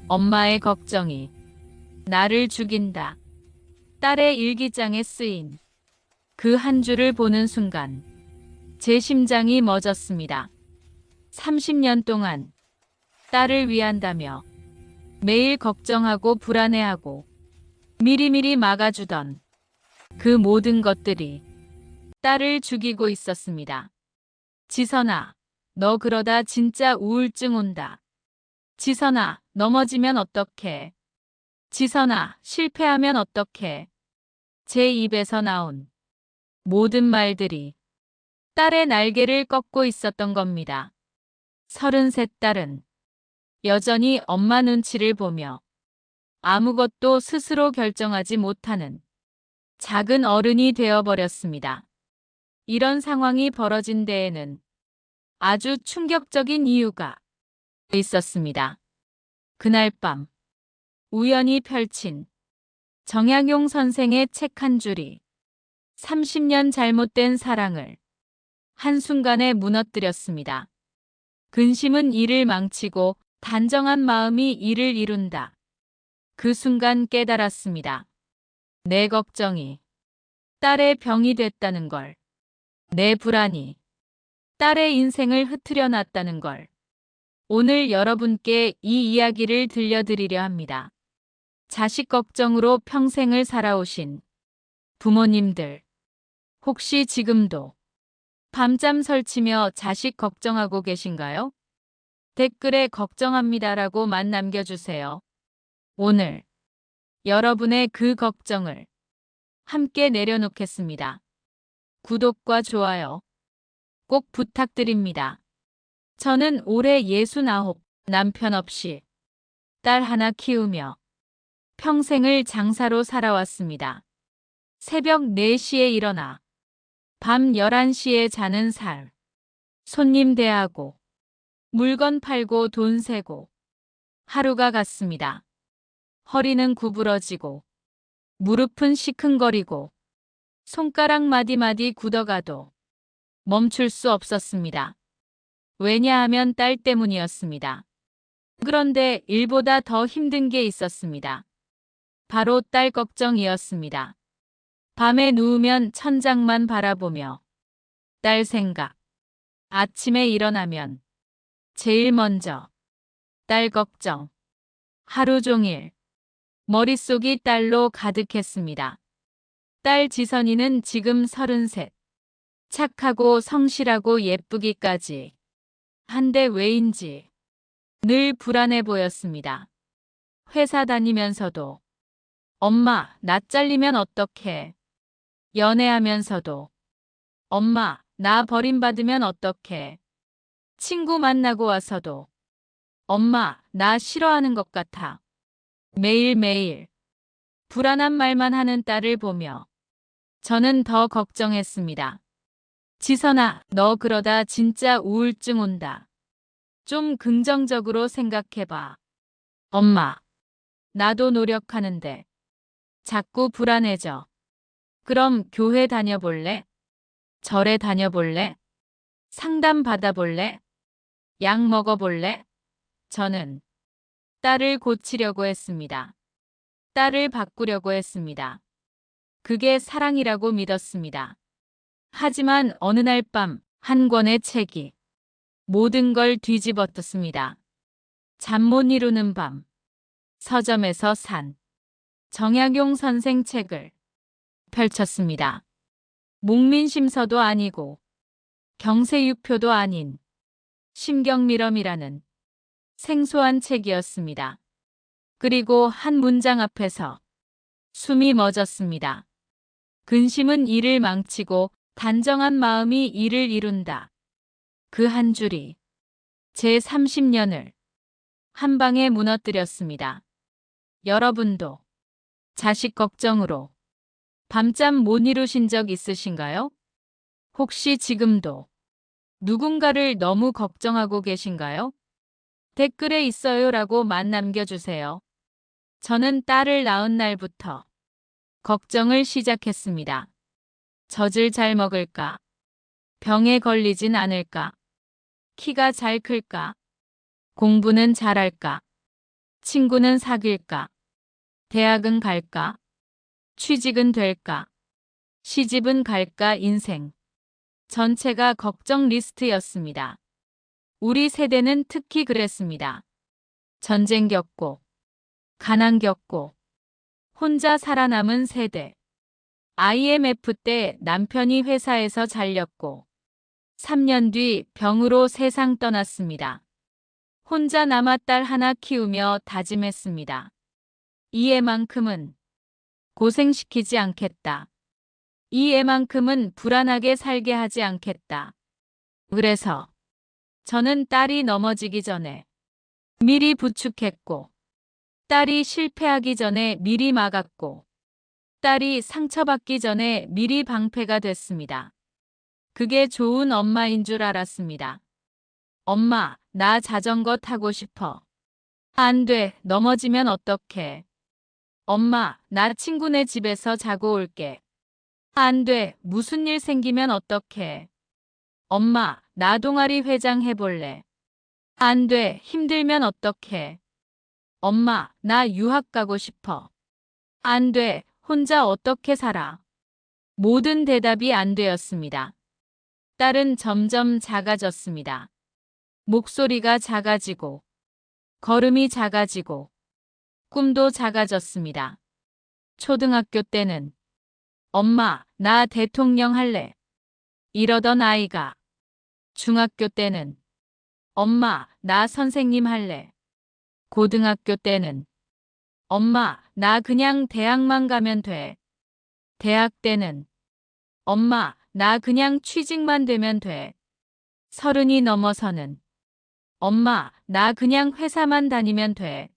엄마의 걱정이 나를 죽인다. 딸의 일기장에 쓰인 그 한 줄을 보는 순간 제 심장이 멎었습니다. 30년 동안 딸을 위한다며 매일 걱정하고 불안해하고 미리미리 막아주던 그 모든 것들이 딸을 죽이고 있었습니다. 지선아, 너 그러다 진짜 우울증 온다. 지선아, 넘어지면 어떡해. 지선아, 실패하면 어떡해. 제 입에서 나온 모든 말들이 딸의 날개를 꺾고 있었던 겁니다. 33 딸은 여전히 엄마 눈치를 보며 아무것도 스스로 결정하지 못하는 작은 어른이 되어버렸습니다. 이런 상황이 벌어진 데에는 아주 충격적인 이유가 있었습니다. 그날 밤 우연히 펼친 정약용 선생의 책 한 줄이 30년 잘못된 사랑을 한순간에 무너뜨렸습니다. 근심은 일을 망치고 단정한 마음이 일을 이룬다. 그 순간 깨달았습니다. 내 걱정이 딸의 병이 됐다는 걸. 내 불안이 딸의 인생을 흐트려 놨다는 걸. 오늘 여러분께 이 이야기를 들려드리려 합니다. 자식 걱정으로 평생을 살아오신 부모님들, 혹시 지금도 밤잠 설치며 자식 걱정하고 계신가요? 댓글에 걱정합니다라고만 남겨주세요. 오늘 여러분의 그 걱정을 함께 내려놓겠습니다. 구독과 좋아요 꼭 부탁드립니다. 저는 올해 69, 남편 없이 딸 하나 키우며 평생을 장사로 살아왔습니다. 새벽 4시에 일어나 밤 11시에 자는 삶. 손님 대하고 물건 팔고 돈 세고 하루가 갔습니다. 허리는 구부러지고 무릎은 시큰거리고 손가락 마디마디 굳어가도 멈출 수 없었습니다. 왜냐하면 딸 때문이었습니다. 그런데 일보다 더 힘든 게 있었습니다. 바로 딸 걱정이었습니다. 밤에 누우면 천장만 바라보며 딸 생각. 아침에 일어나면 제일 먼저 딸 걱정. 하루 종일 머릿속이 딸로 가득했습니다. 딸 지선이는 지금 33. 착하고 성실하고 예쁘기까지. 한데 왜인지 늘 불안해 보였습니다. 회사 다니면서도 엄마, 나 잘리면 어떡해. 연애하면서도 엄마, 나 버림받으면 어떡해. 친구 만나고 와서도 엄마, 나 싫어하는 것 같아. 매일매일 불안한 말만 하는 딸을 보며 저는 더 걱정했습니다. 지선아, 너 그러다 진짜 우울증 온다. 좀 긍정적으로 생각해봐. 엄마, 나도 노력하는데 자꾸 불안해져. 그럼 교회 다녀볼래? 절에 다녀볼래? 상담 받아볼래? 약 먹어볼래? 저는 딸을 고치려고 했습니다. 딸을 바꾸려고 했습니다. 그게 사랑이라고 믿었습니다. 하지만 어느 날 밤 한 권의 책이 모든 걸 뒤집어쓰습니다. 잠 못 이루는 밤. 서점에서 산 정약용 선생 책을 펼쳤습니다. 목민심서도 아니고 경세유표도 아닌 심경밀엄이라는 생소한 책이었습니다. 그리고 한 문장 앞에서 숨이 멎었습니다. 근심은 일을 망치고 단정한 마음이 일을 이룬다. 그 한 줄이 제 30년을 한 방에 무너뜨렸습니다. 여러분도 자식 걱정으로 밤잠 못 이루신 적 있으신가요? 혹시 지금도 누군가를 너무 걱정하고 계신가요? 댓글에 있어요라고만 남겨주세요. 저는 딸을 낳은 날부터 걱정을 시작했습니다. 젖을 잘 먹을까? 병에 걸리진 않을까? 키가 잘 클까? 공부는 잘할까? 친구는 사귈까? 대학은 갈까? 취직은 될까? 시집은 갈까? 인생 전체가 걱정 리스트였습니다. 우리 세대는 특히 그랬습니다. 전쟁 겪고, 가난 겪고, 혼자 살아남은 세대. IMF 때 남편이 회사에서 잘렸고, 3년 뒤 병으로 세상 떠났습니다. 혼자 남아 딸 하나 키우며 다짐했습니다. 이 애만큼은 고생시키지 않겠다. 이 애만큼은 불안하게 살게 하지 않겠다. 그래서 저는 딸이 넘어지기 전에 미리 부축했고, 딸이 실패하기 전에 미리 막았고, 딸이 상처받기 전에 미리 방패가 됐습니다. 그게 좋은 엄마인 줄 알았습니다. 엄마, 나 자전거 타고 싶어. 안 돼, 넘어지면 어떡해. 엄마, 나 친구네 집에서 자고 올게. 안 돼, 무슨 일 생기면 어떡해. 엄마, 나 동아리 회장 해볼래. 안 돼, 힘들면 어떡해. 엄마, 나 유학 가고 싶어. 안 돼, 혼자 어떻게 살아. 모든 대답이 안 되었습니다. 딸은 점점 작아졌습니다. 목소리가 작아지고, 걸음이 작아지고, 꿈도 작아졌습니다. 초등학교 때는 엄마, 나 대통령 할래. 이러던 아이가 중학교 때는 엄마, 나 선생님 할래. 고등학교 때는 엄마, 나 그냥 대학만 가면 돼. 대학 때는 엄마, 나 그냥 취직만 되면 돼. 30이 넘어서는 엄마, 나 그냥 회사만 다니면 돼.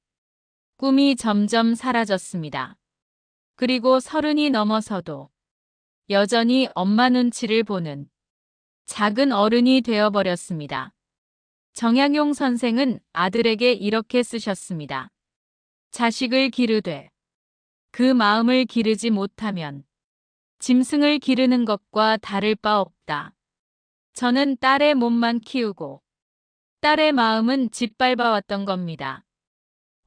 꿈이 점점 사라졌습니다. 그리고 30이 넘어서도 여전히 엄마 눈치를 보는 작은 어른이 되어버렸습니다. 정약용 선생은 아들에게 이렇게 쓰셨습니다. 자식을 기르되 그 마음을 기르지 못하면 짐승을 기르는 것과 다를 바 없다. 저는 딸의 몸만 키우고 딸의 마음은 짓밟아왔던 겁니다.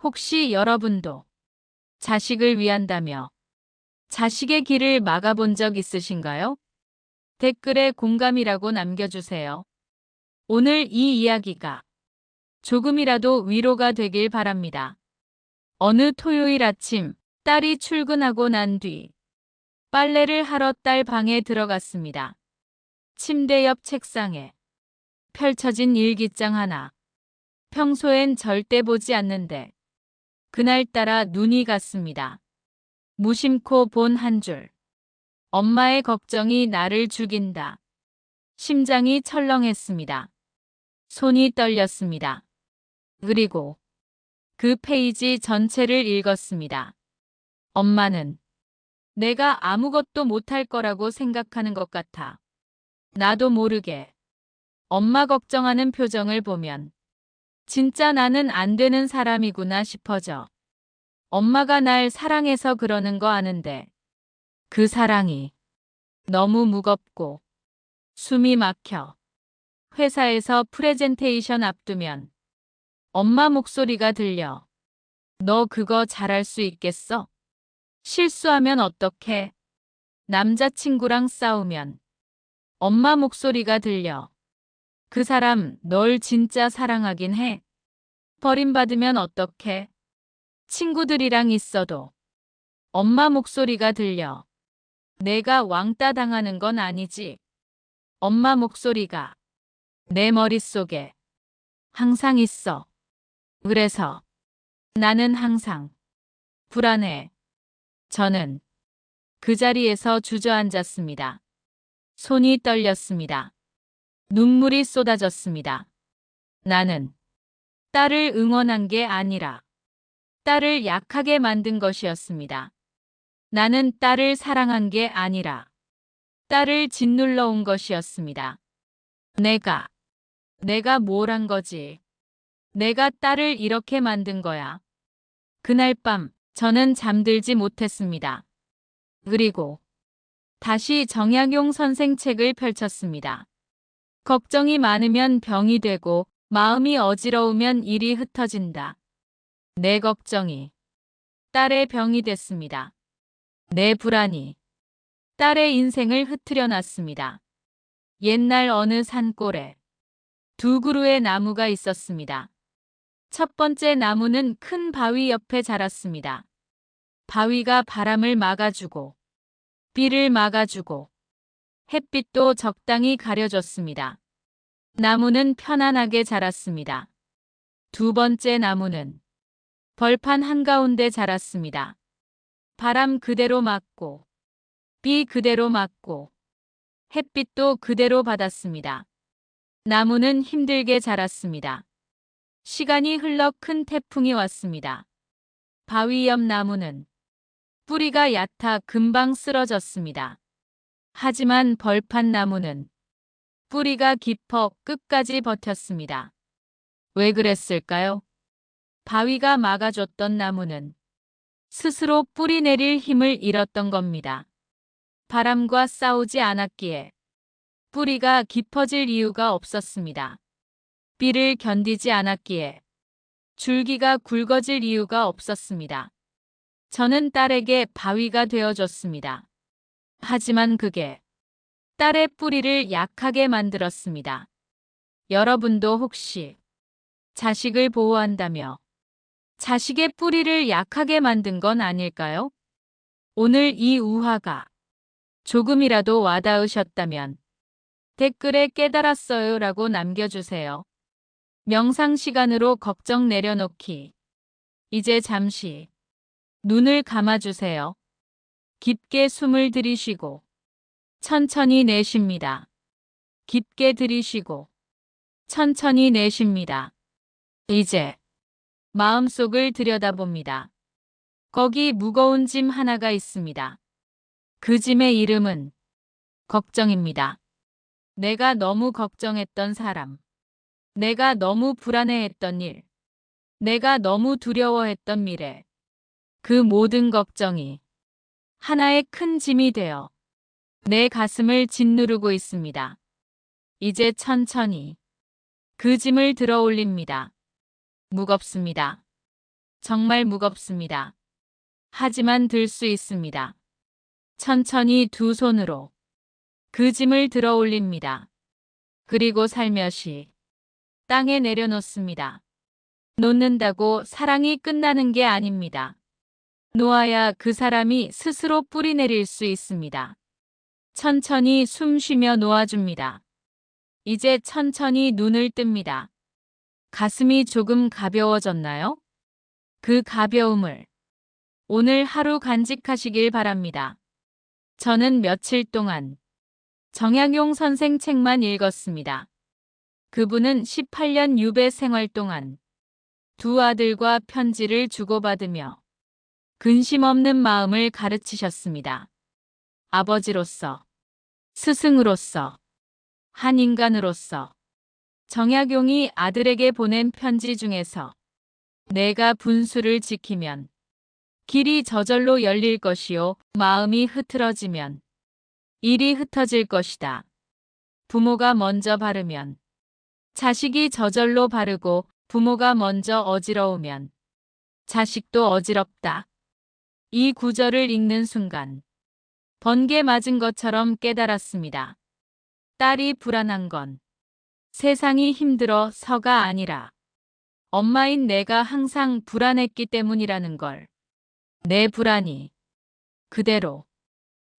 혹시 여러분도 자식을 위한다며 자식의 길을 막아본 적 있으신가요? 댓글에 공감이라고 남겨주세요. 오늘 이 이야기가 조금이라도 위로가 되길 바랍니다. 어느 토요일 아침 딸이 출근하고 난 뒤 빨래를 하러 딸 방에 들어갔습니다. 침대 옆 책상에 펼쳐진 일기장 하나. 평소엔 절대 보지 않는데 그날따라 눈이 갔습니다. 무심코 본 한 줄. 엄마의 걱정이 나를 죽인다. 심장이 철렁했습니다. 손이 떨렸습니다. 그리고 그 페이지 전체를 읽었습니다. 엄마는 내가 아무것도 못할 거라고 생각하는 것 같아. 나도 모르게 엄마 걱정하는 표정을 보면 진짜 나는 안 되는 사람이구나 싶어져. 엄마가 날 사랑해서 그러는 거 아는데 그 사랑이 너무 무겁고 숨이 막혀. 회사에서 프레젠테이션 앞두면 엄마 목소리가 들려. 너 그거 잘할 수 있겠어? 실수하면 어떡해? 남자친구랑 싸우면 엄마 목소리가 들려. 그 사람 널 진짜 사랑하긴 해. 버림받으면 어떡해? 친구들이랑 있어도 엄마 목소리가 들려. 내가 왕따 당하는 건 아니지. 엄마 목소리가 내 머릿속에 항상 있어. 그래서 나는 항상 불안해. 저는 그 자리에서 주저앉았습니다. 손이 떨렸습니다. 눈물이 쏟아졌습니다. 나는 딸을 응원한 게 아니라 딸을 약하게 만든 것이었습니다. 나는 딸을 사랑한 게 아니라 딸을 짓눌러 온 것이었습니다. 내가 뭘 한 거지? 내가 딸을 이렇게 만든 거야. 그날 밤 저는 잠들지 못했습니다. 그리고 다시 정약용 선생 책을 펼쳤습니다. 걱정이 많으면 병이 되고 마음이 어지러우면 일이 흩어진다. 내 걱정이 딸의 병이 됐습니다. 내 불안이 딸의 인생을 흐트려 놨습니다. 옛날 어느 산골에 두 그루의 나무가 있었습니다. 첫 번째 나무는 큰 바위 옆에 자랐습니다. 바위가 바람을 막아주고 비를 막아주고 햇빛도 적당히 가려줬습니다. 나무는 편안하게 자랐습니다. 두 번째 나무는 벌판 한가운데 자랐습니다. 바람 그대로 맞고 비 그대로 맞고 햇빛도 그대로 받았습니다. 나무는 힘들게 자랐습니다. 시간이 흘러 큰 태풍이 왔습니다. 바위 옆 나무는 뿌리가 얕아 금방 쓰러졌습니다. 하지만 벌판 나무는 뿌리가 깊어 끝까지 버텼습니다. 왜 그랬을까요? 바위가 막아줬던 나무는 스스로 뿌리 내릴 힘을 잃었던 겁니다. 바람과 싸우지 않았기에 뿌리가 깊어질 이유가 없었습니다. 비를 견디지 않았기에 줄기가 굵어질 이유가 없었습니다. 저는 딸에게 바위가 되어줬습니다. 하지만 그게 딸의 뿌리를 약하게 만들었습니다. 여러분도 혹시 자식을 보호한다며 자식의 뿌리를 약하게 만든 건 아닐까요? 오늘 이 우화가 조금이라도 와닿으셨다면 댓글에 깨달았어요 라고 남겨주세요. 명상 시간으로 걱정 내려놓기. 이제 잠시 눈을 감아주세요. 깊게 숨을 들이쉬고 천천히 내쉽니다. 깊게 들이쉬고 천천히 내쉽니다. 이제 마음속을 들여다봅니다. 거기 무거운 짐 하나가 있습니다. 그 짐의 이름은 걱정입니다. 내가 너무 걱정했던 사람, 내가 너무 불안해했던 일, 내가 너무 두려워했던 미래, 그 모든 걱정이 하나의 큰 짐이 되어 내 가슴을 짓누르고 있습니다. 이제 천천히 그 짐을 들어 올립니다. 무겁습니다. 정말 무겁습니다. 하지만 들 수 있습니다. 천천히 두 손으로 그 짐을 들어 올립니다. 그리고 살며시 땅에 내려놓습니다. 놓는다고 사랑이 끝나는 게 아닙니다. 놓아야 그 사람이 스스로 뿌리 내릴 수 있습니다. 천천히 숨 쉬며 놓아줍니다. 이제 천천히 눈을 뜹니다. 가슴이 조금 가벼워졌나요? 그 가벼움을 오늘 하루 간직하시길 바랍니다. 저는 며칠 동안 정약용 선생 책만 읽었습니다. 그분은 18년 유배 생활 동안 두 아들과 편지를 주고받으며 근심 없는 마음을 가르치셨습니다. 아버지로서, 스승으로서, 한 인간으로서 정약용이 아들에게 보낸 편지 중에서 내가 분수를 지키면 길이 저절로 열릴 것이요 마음이 흐트러지면 일이 흩어질 것이다. 부모가 먼저 바르면 자식이 저절로 바르고 부모가 먼저 어지러우면 자식도 어지럽다. 이 구절을 읽는 순간 번개 맞은 것처럼 깨달았습니다. 딸이 불안한 건 세상이 힘들어서가 아니라 엄마인 내가 항상 불안했기 때문이라는 걸. 내 불안이 그대로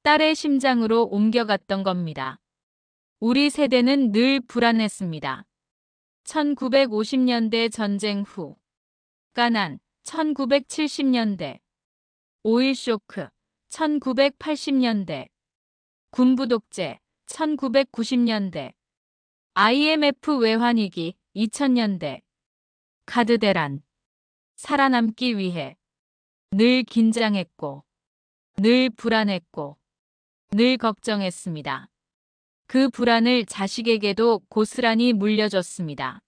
딸의 심장으로 옮겨갔던 겁니다. 우리 세대는 늘 불안했습니다. 1950년대 전쟁 후 가난, 1970년대 5.1 쇼크, 1980년대 군부 독재, 1990년대 IMF 외환위기, 2000년대 카드 대란. 살아남기 위해 늘 긴장했고 늘 불안했고 늘 걱정했습니다. 그 불안을 자식에게도 고스란히 물려줬습니다.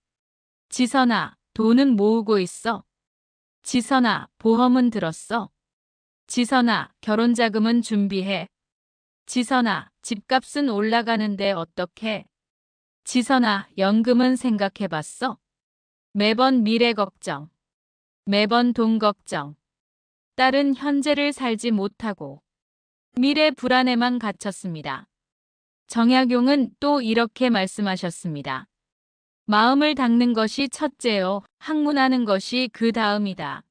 지선아, 돈은 모으고 있어. 지선아, 보험은 들었어. 지선아, 결혼자금은 준비해. 지선아, 집값은 올라가는데 어떡해. 지선아, 연금은 생각해봤어. 매번 미래 걱정. 매번 돈 걱정. 딸은 현재를 살지 못하고 미래 불안에만 갇혔습니다. 정약용은 또 이렇게 말씀하셨습니다. 마음을 닦는 것이 첫째요. 학문하는 것이 그 다음이다.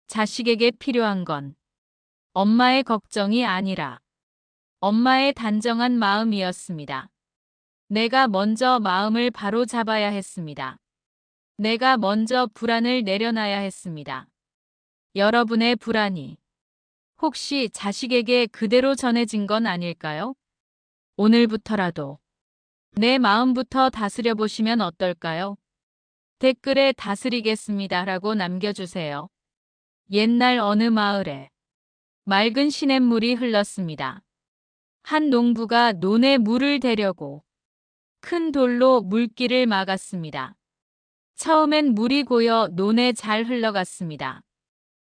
자식에게 필요한 건 엄마의 걱정이 아니라 엄마의 단정한 마음이었습니다. 내가 먼저 마음을 바로 잡아야 했습니다. 내가 먼저 불안을 내려놔야 했습니다. 여러분의 불안이 혹시 자식에게 그대로 전해진 건 아닐까요? 오늘부터라도 내 마음부터 다스려 보시면 어떨까요? 댓글에 다스리겠습니다 라고 남겨주세요. 옛날 어느 마을에 맑은 시냇물이 흘렀습니다. 한 농부가 논에 물을 대려고 큰 돌로 물길을 막았습니다. 처음엔 물이 고여 논에 잘 흘러갔습니다.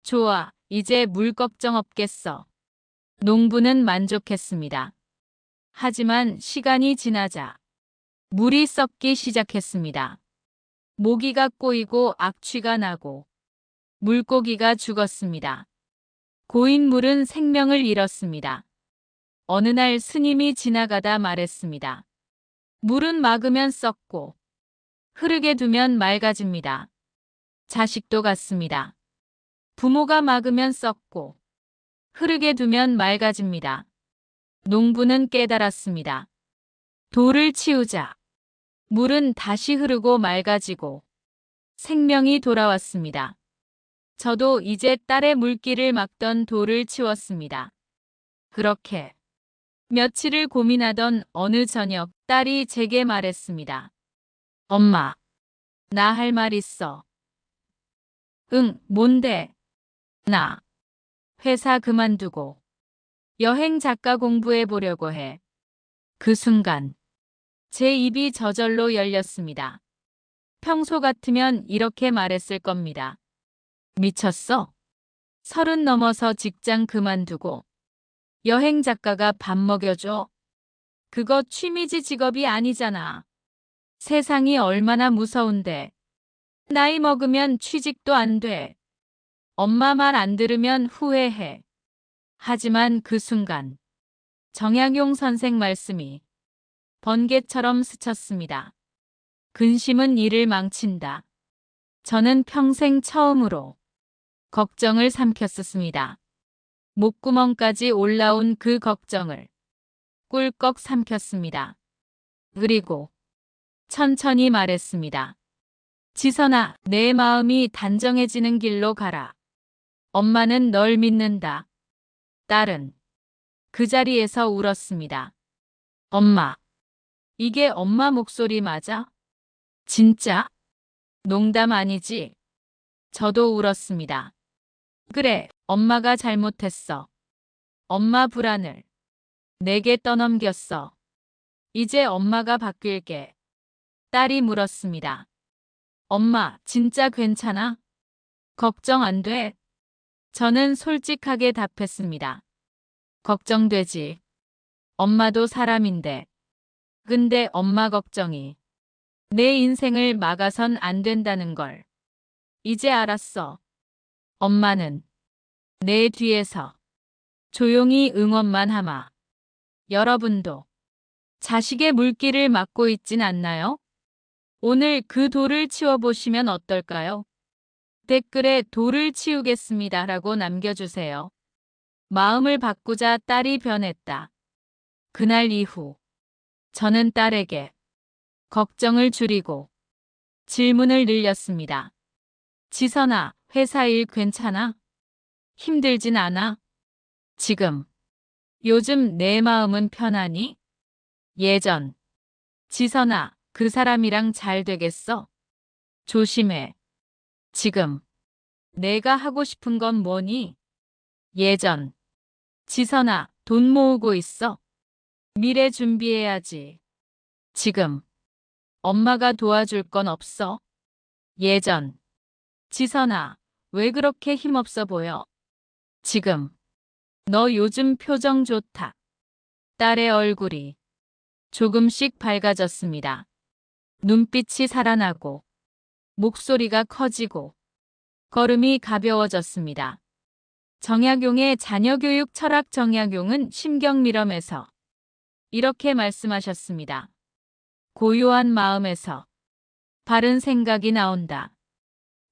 좋아, 이제 물 걱정 없겠어. 농부는 만족했습니다. 하지만 시간이 지나자 물이 썩기 시작했습니다. 모기가 꼬이고 악취가 나고 물고기가 죽었습니다. 고인 물은 생명을 잃었습니다. 어느 날 스님이 지나가다 말했습니다. 물은 막으면 썩고 흐르게 두면 맑아집니다. 자식도 같습니다. 부모가 막으면 썩고 흐르게 두면 맑아집니다. 농부는 깨달았습니다. 돌을 치우자 물은 다시 흐르고 맑아지고 생명이 돌아왔습니다. 저도 이제 딸의 물길을 막던 돌을 치웠습니다. 그렇게 며칠을 고민하던 어느 저녁 딸이 제게 말했습니다. 엄마, 나 할 말 있어. 응, 뭔데? 나 회사 그만두고 여행 작가 공부해 보려고 해. 그 순간 제 입이 저절로 열렸습니다. 평소 같으면 이렇게 말했을 겁니다. 미쳤어? 30 넘어서 직장 그만두고 여행 작가가 밥 먹여줘? 그거 취미지 직업이 아니잖아. 세상이 얼마나 무서운데. 나이 먹으면 취직도 안 돼. 엄마 말 안 들으면 후회해. 하지만 그 순간 정약용 선생 말씀이 번개처럼 스쳤습니다. 근심은 일을 망친다. 저는 평생 처음으로 걱정을 삼켰었습니다. 목구멍까지 올라온 그 걱정을 꿀꺽 삼켰습니다. 그리고 천천히 말했습니다. 지선아, 내 마음이 단정해지는 길로 가라. 엄마는 널 믿는다. 딸은 그 자리에서 울었습니다. 엄마, 이게 엄마 목소리 맞아? 진짜? 농담 아니지? 저도 울었습니다. 그래, 엄마가 잘못했어. 엄마 불안을 내게 떠넘겼어. 이제 엄마가 바뀔게. 딸이 물었습니다. 엄마, 진짜 괜찮아? 걱정 안 돼? 저는 솔직하게 답했습니다. 걱정되지. 엄마도 사람인데. 근데 엄마 걱정이 내 인생을 막아선 안 된다는 걸 이제 알았어. 엄마는 내 뒤에서 조용히 응원만 하마. 여러분도 자식의 물길을 막고 있진 않나요? 오늘 그 돌을 치워보시면 어떨까요? 댓글에 돌을 치우겠습니다 라고 남겨주세요. 마음을 바꾸자 딸이 변했다. 그날 이후 저는 딸에게 걱정을 줄이고 질문을 늘렸습니다. 지선아, 회사 일 괜찮아? 힘들진 않아? 지금, 요즘 내 마음은 편하니? 예전, 지선아, 그 사람이랑 잘 되겠어? 조심해. 지금, 내가 하고 싶은 건 뭐니? 예전, 지선아, 돈 모으고 있어? 미래 준비해야지. 지금, 엄마가 도와줄 건 없어? 예전, 지선아, 왜 그렇게 힘없어 보여? 지금, 너 요즘 표정 좋다. 딸의 얼굴이 조금씩 밝아졌습니다. 눈빛이 살아나고, 목소리가 커지고, 걸음이 가벼워졌습니다. 정약용의 자녀교육 철학. 정약용은 심경밀엄에서 이렇게 말씀하셨습니다. 고요한 마음에서 바른 생각이 나온다.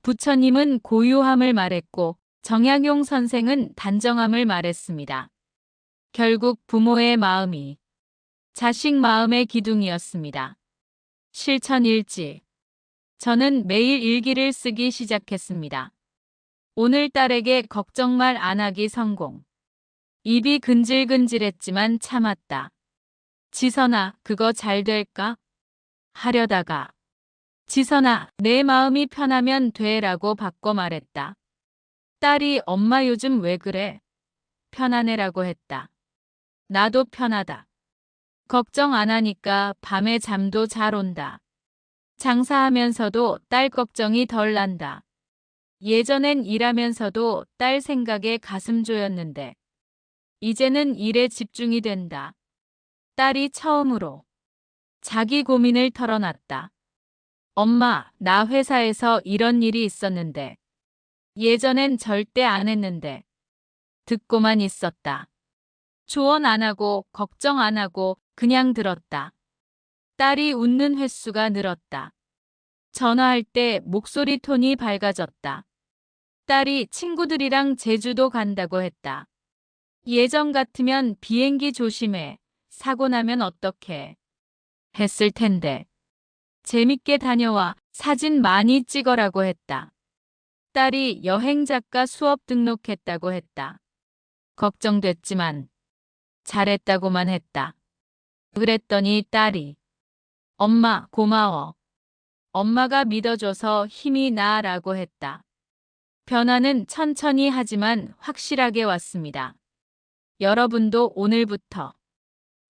부처님은 고요함을 말했고 정약용 선생은 단정함을 말했습니다. 결국 부모의 마음이 자식 마음의 기둥이었습니다. 실천일지. 저는 매일 일기를 쓰기 시작했습니다. 오늘 딸에게 걱정 말 안 하기 성공. 입이 근질근질했지만 참았다. 지선아, 그거 잘 될까? 하려다가 지선아, 내 마음이 편하면 돼라고 바꿔 말했다. 딸이 엄마 요즘 왜 그래? 편하네라고 했다. 나도 편하다. 걱정 안 하니까 밤에 잠도 잘 온다. 장사하면서도 딸 걱정이 덜 난다. 예전엔 일하면서도 딸 생각에 가슴 조였는데 이제는 일에 집중이 된다. 딸이 처음으로 자기 고민을 털어놨다. 엄마, 나 회사에서 이런 일이 있었는데 예전엔 절대 안 했는데 듣고만 있었다. 조언 안 하고 걱정 안 하고 그냥 들었다. 딸이 웃는 횟수가 늘었다. 전화할 때 목소리 톤이 밝아졌다. 딸이 친구들이랑 제주도 간다고 했다. 예전 같으면 비행기 조심해. 사고 나면 어떡해. 했을 텐데. 재밌게 다녀와. 사진 많이 찍어라고 했다. 딸이 여행작가 수업 등록했다고 했다. 걱정됐지만 잘했다고만 했다. 그랬더니 딸이 엄마 고마워. 엄마가 믿어줘서 힘이 나라고 했다. 변화는 천천히 하지만 확실하게 왔습니다. 여러분도 오늘부터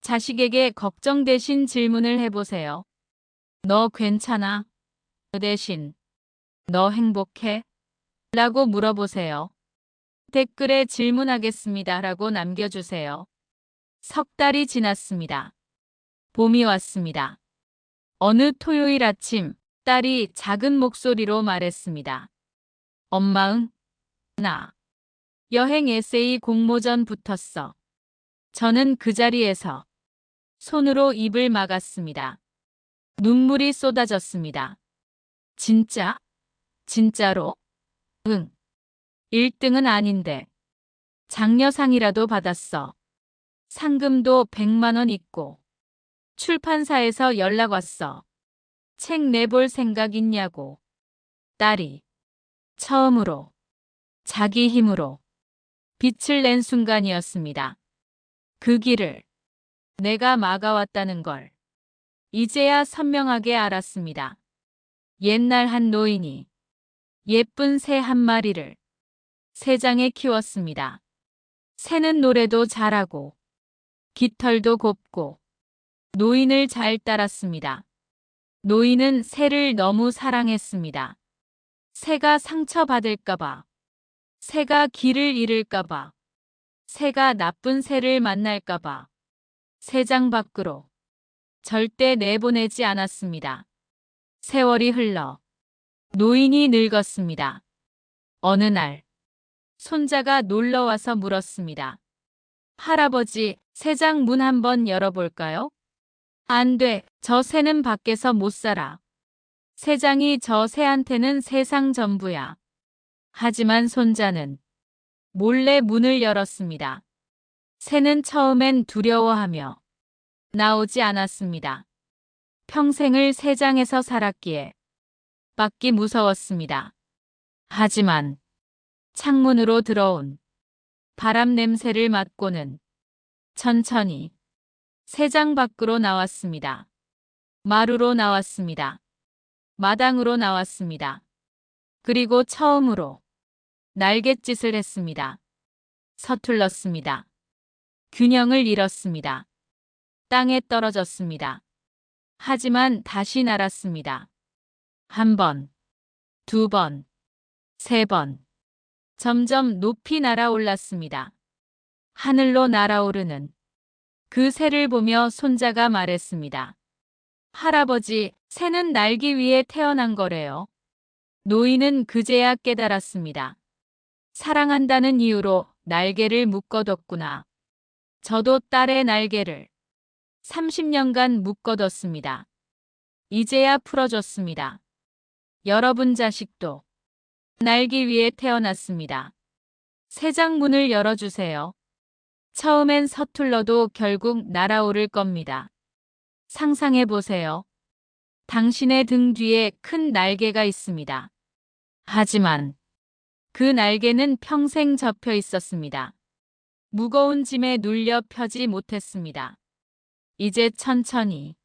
자식에게 걱정 대신 질문을 해보세요. 너 괜찮아? 그 대신 너 행복해? 라고 물어보세요. 댓글에 질문하겠습니다 라고 남겨주세요. 석 달이 지났습니다. 봄이 왔습니다. 어느 토요일 아침 딸이 작은 목소리로 말했습니다. 엄마, 응? 나 여행 에세이 공모전 붙었어. 저는 그 자리에서 손으로 입을 막았습니다. 눈물이 쏟아졌습니다. 진짜? 진짜로? 응. 1등은 아닌데. 장려상이라도 받았어. 상금도 100만 원 있고. 출판사에서 연락 왔어. 책 내볼 생각 있냐고. 딸이 처음으로 자기 힘으로 빛을 낸 순간이었습니다. 그 길을 내가 막아왔다는 걸 이제야 선명하게 알았습니다. 옛날 한 노인이 예쁜 새 한 마리를 새장에 키웠습니다. 새는 노래도 잘하고 깃털도 곱고 노인을 잘 따랐습니다. 노인은 새를 너무 사랑했습니다. 새가 상처받을까봐, 새가 길을 잃을까봐, 새가 나쁜 새를 만날까봐 새장 밖으로 절대 내보내지 않았습니다. 세월이 흘러 노인이 늙었습니다. 어느 날 손자가 놀러와서 물었습니다. 할아버지, 새장 문 한번 열어볼까요? 안 돼. 저 새는 밖에서 못 살아. 새장이 저 새한테는 세상 전부야. 하지만 손자는 몰래 문을 열었습니다. 새는 처음엔 두려워하며 나오지 않았습니다. 평생을 새장에서 살았기에 밖이 무서웠습니다. 하지만 창문으로 들어온 바람 냄새를 맡고는 천천히 새장 밖으로 나왔습니다. 마루로 나왔습니다. 마당으로 나왔습니다. 그리고 처음으로 날갯짓을 했습니다. 서툴렀습니다. 균형을 잃었습니다. 땅에 떨어졌습니다. 하지만 다시 날았습니다. 한 번, 두 번, 세 번. 점점 높이 날아올랐습니다. 하늘로 날아오르는 그 새를 보며 손자가 말했습니다. 할아버지, 새는 날기 위해 태어난 거래요. 노인은 그제야 깨달았습니다. 사랑한다는 이유로 날개를 묶어뒀구나. 저도 딸의 날개를 30년간 묶어뒀습니다. 이제야 풀어줬습니다. 여러분 자식도 날기 위해 태어났습니다. 새장 문을 열어주세요. 처음엔 서툴러도 결국 날아오를 겁니다. 상상해보세요. 당신의 등 뒤에 큰 날개가 있습니다. 하지만 그 날개는 평생 접혀 있었습니다. 무거운 짐에 눌려 펴지 못했습니다. 이제 천천히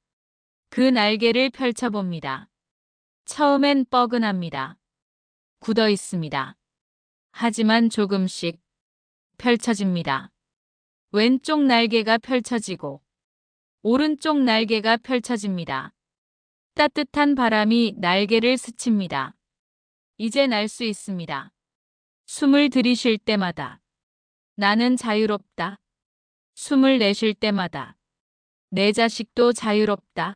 그 날개를 펼쳐봅니다. 처음엔 뻐근합니다. 굳어 있습니다. 하지만 조금씩 펼쳐집니다. 왼쪽 날개가 펼쳐지고 오른쪽 날개가 펼쳐집니다. 따뜻한 바람이 날개를 스칩니다. 이제 날 수 있습니다. 숨을 들이쉴 때마다 나는 자유롭다. 숨을 내쉴 때마다 내 자식도 자유롭다.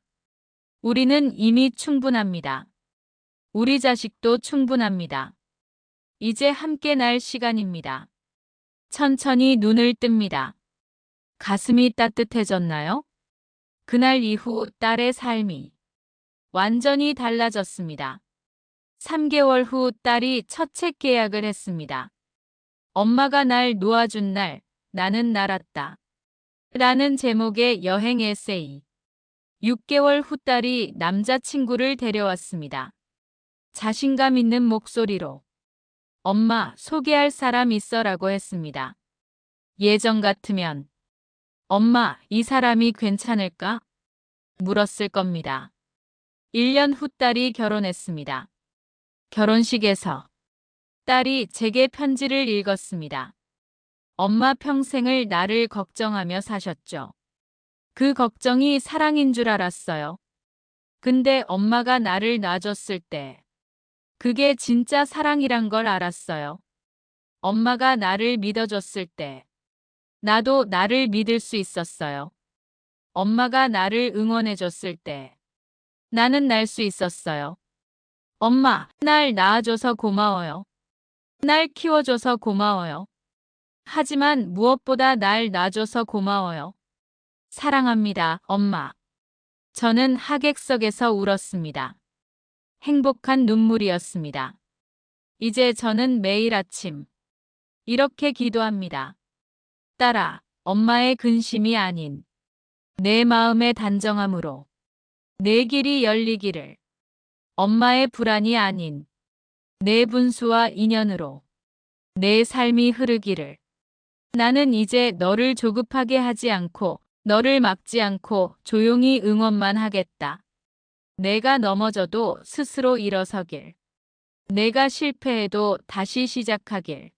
우리는 이미 충분합니다. 우리 자식도 충분합니다. 이제 함께 날 시간입니다. 천천히 눈을 뜹니다. 가슴이 따뜻해졌나요? 그날 이후 딸의 삶이 완전히 달라졌습니다. 3개월 후 딸이 첫 책 계약을 했습니다. 엄마가 날 놓아준 날, 나는 날았다. 라는 제목의 여행 에세이. 6개월 후 딸이 남자친구를 데려왔습니다. 자신감 있는 목소리로 엄마, 소개할 사람 있어라고 했습니다. 예전 같으면 엄마, 이 사람이 괜찮을까? 물었을 겁니다. 1년 후 딸이 결혼했습니다. 결혼식에서 딸이 제게 편지를 읽었습니다. 엄마 평생을 나를 걱정하며 사셨죠. 그 걱정이 사랑인 줄 알았어요. 근데 엄마가 나를 놔줬을 때 그게 진짜 사랑이란 걸 알았어요. 엄마가 나를 믿어줬을 때 나도 나를 믿을 수 있었어요. 엄마가 나를 응원해줬을 때 나는 날 수 있었어요. 엄마, 날 낳아줘서 고마워요. 날 키워줘서 고마워요. 하지만 무엇보다 날 놔줘서 고마워요. 사랑합니다, 엄마. 저는 하객석에서 울었습니다. 행복한 눈물이었습니다. 이제 저는 매일 아침 이렇게 기도합니다. 딸아, 엄마의 근심이 아닌 내 마음의 단정함으로 내 길이 열리기를. 엄마의 불안이 아닌 내 분수와 인연으로 내 삶이 흐르기를. 나는 이제 너를 조급하게 하지 않고 너를 막지 않고 조용히 응원만 하겠다. 내가 넘어져도 스스로 일어서길. 내가 실패해도 다시 시작하길.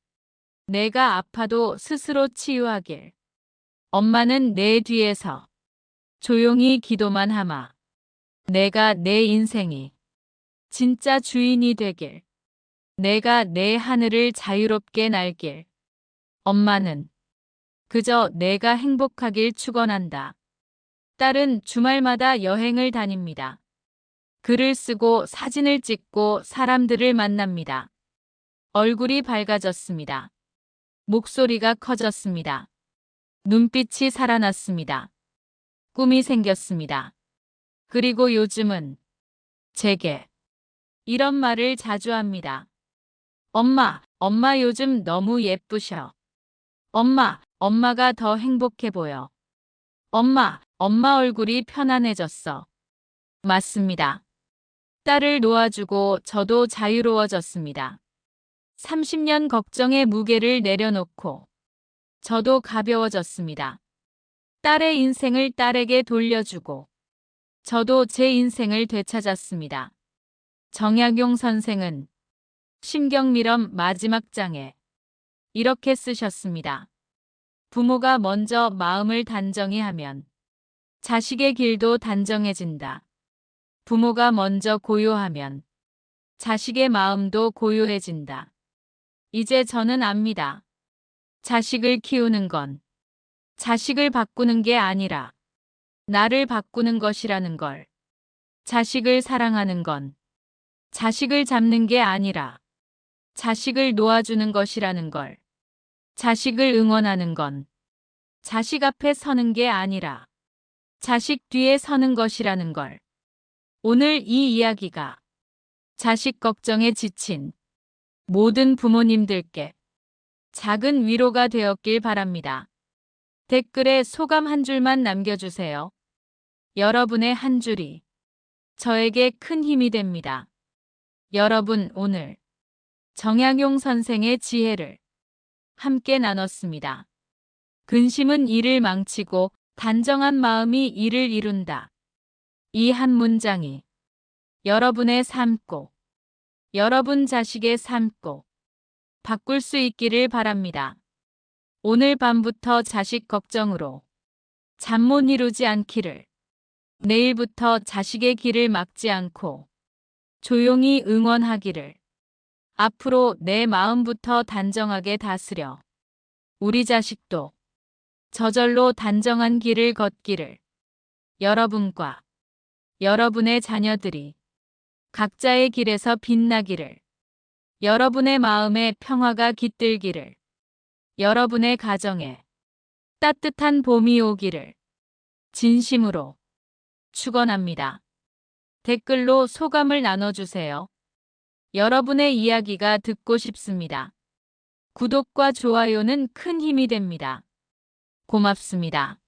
내가 아파도 스스로 치유하길. 엄마는 내 뒤에서 조용히 기도만 하마. 내가 내 인생이 진짜 주인이 되길. 내가 내 하늘을 자유롭게 날길. 엄마는 그저 내가 행복하길 축원한다. 딸은 주말마다 여행을 다닙니다. 글을 쓰고 사진을 찍고 사람들을 만납니다. 얼굴이 밝아졌습니다. 목소리가 커졌습니다. 눈빛이 살아났습니다. 꿈이 생겼습니다. 그리고 요즘은 제게 이런 말을 자주 합니다. 엄마, 엄마 요즘 너무 예쁘셔. 엄마가 더 행복해 보여. 엄마 얼굴이 편안해졌어. 맞습니다. 딸을 놓아주고 저도 자유로워졌습니다. 30년 걱정의 무게를 내려놓고 저도 가벼워졌습니다. 딸의 인생을 딸에게 돌려주고 저도 제 인생을 되찾았습니다. 정약용 선생은 심경미럼 마지막 장에 이렇게 쓰셨습니다. 부모가 먼저 마음을 단정히 하면 자식의 길도 단정해진다. 부모가 먼저 고요하면 자식의 마음도 고요해진다. 이제 저는 압니다. 자식을 키우는 건 자식을 바꾸는 게 아니라 나를 바꾸는 것이라는 걸. 자식을 사랑하는 건 자식을 잡는 게 아니라 자식을 놓아주는 것이라는 걸. 자식을 응원하는 건 자식 앞에 서는 게 아니라 자식 뒤에 서는 것이라는 걸. 오늘 이 이야기가 자식 걱정에 지친 모든 부모님들께 작은 위로가 되었길 바랍니다. 댓글에 소감 한 줄만 남겨주세요. 여러분의 한 줄이 저에게 큰 힘이 됩니다. 여러분, 오늘 정약용 선생의 지혜를 함께 나눴습니다. 근심은 일을 망치고 단정한 마음이 일을 이룬다. 이 한 문장이 여러분의 삶고 여러분 자식의 삶고 바꿀 수 있기를 바랍니다. 오늘 밤부터 자식 걱정으로 잠 못 이루지 않기를, 내일부터 자식의 길을 막지 않고 조용히 응원하기를, 앞으로 내 마음부터 단정하게 다스려 우리 자식도 저절로 단정한 길을 걷기를, 여러분과 여러분의 자녀들이 각자의 길에서 빛나기를, 여러분의 마음에 평화가 깃들기를, 여러분의 가정에 따뜻한 봄이 오기를 진심으로 축원합니다. 댓글로 소감을 나눠주세요. 여러분의 이야기가 듣고 싶습니다. 구독과 좋아요는 큰 힘이 됩니다. 고맙습니다.